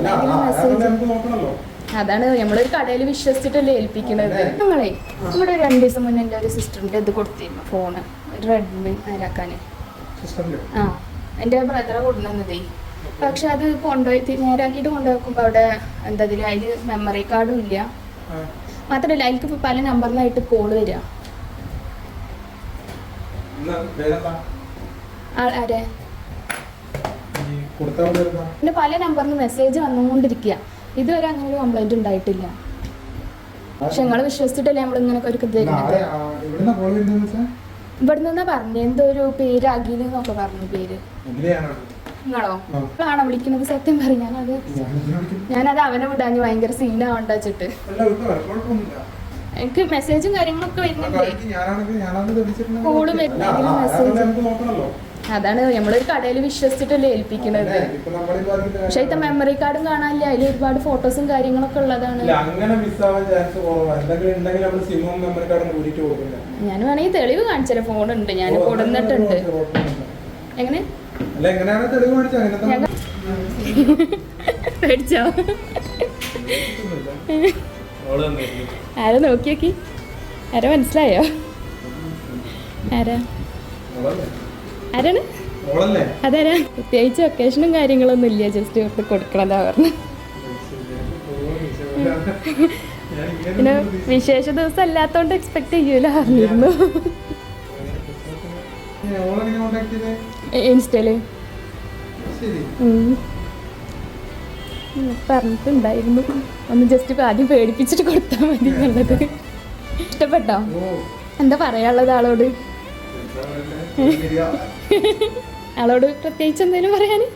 എന്തെങ്കിലും മെസ്സേജ്. അതാണ് നമ്മളൊരു കടയിൽ വിശ്വസിച്ചിട്ടല്ലേ ഏൽപ്പിക്കണത്. നമ്മളെ ഇവിടെ 2 ദിവസം മുന്നേ എൻ്റെ ഒരു സിസ്റ്ററിൻ്റെ ഇത് കൊടുത്തിരുന്നു ഫോണ്, റെഡ്മി നേരാക്കാൻ. ആ, എൻ്റെ ബ്രദറെ കൊണ്ടുവന്നതേ. പക്ഷെ അത് കൊണ്ടുപോയി നേരാക്കിയിട്ട് കൊണ്ടുപോകുമ്പോൾ അവിടെ എന്താ അതിൽ മെമ്മറി കാർഡും ഇല്ല. മാത്രമല്ല അതിലേക്ക് ഇപ്പോൾ പല നമ്പറിലായിട്ട് കോള് വരിക. ആരെ പിന്നെ പല നമ്പറിന് മെസ്സേജ് വന്നുകൊണ്ടിരിക്കുക. ഇതുവരെ അങ്ങനെ ഒരു കംപ്ലൈന്റ് ഉണ്ടായിട്ടില്ല. പക്ഷെ നിങ്ങള് വിശ്വസിച്ചിട്ടല്ലേ നമ്മളിങ്ങനെ ഒരു തരുന്നത്. ഇവിടെ നിന്നാ പറഞ്ഞു എന്തോ ഒരു പേര് അഖില് എന്നൊക്കെ പറഞ്ഞു. പേര് നിങ്ങളോ ആണോ വിളിക്കുന്നത്? സത്യം പറഞ്ഞാൽ ഞാനത് അവനെ വിടാഞ്ഞ് ഭയങ്കര സീനാവണ്ട വെച്ചിട്ട്. എനിക്ക് മെസ്സേജും കാര്യങ്ങളൊക്കെ വരുന്നുണ്ട്. കോളും വരുന്നെങ്കിലും മെസ്സേജ്. അതാണ് നമ്മളൊരു കടയിൽ വിശ്വസിച്ചിട്ടല്ലേ ഏൽപ്പിക്കണത്. പക്ഷെ ഇത്തെ മെമ്മറി കാർഡും കാണാനില്ല. അതിൽ ഒരുപാട് ഫോട്ടോസും കാര്യങ്ങളൊക്കെ ഉള്ളതാണ്. ഞാൻ വേണമെങ്കിൽ തെളിവ് കാണിച്ചാലേ ഫോണുണ്ട്, ഞാൻ കൊടുന്നിട്ടുണ്ട്. എങ്ങനെ പേടിച്ചോ? ആരാ നോക്കി? ആരാ മനസ്സിലായോ? ആരാണ്? അതാരാ? പ്രത്യേകിച്ച് ഒക്കേഷനും കാര്യങ്ങളൊന്നും ഇല്ല, ജസ്റ്റ് ഇവർക്ക് കൊടുക്കണതാ പറഞ്ഞു. പിന്നെ വിശേഷ ദിവസം അല്ലാത്തോണ്ട് എക്സ്പെക്ട് ചെയ്യൂല പറഞ്ഞിരുന്നു. ഇൻസ്റ്റയില് പറഞ്ഞിട്ടുണ്ടായിരുന്നു. ഒന്ന് ജസ്റ്റ് ആദ്യം പേടിപ്പിച്ചിട്ട് കൊടുത്താൽ മതി എന്നുള്ളത്. ഇഷ്ടപ്പെട്ടോ? എന്താ പറയാനുള്ളത് ആളോട്? ആളോട് പ്രത്യേകിച്ച് എന്തെങ്കിലും പറയാന്?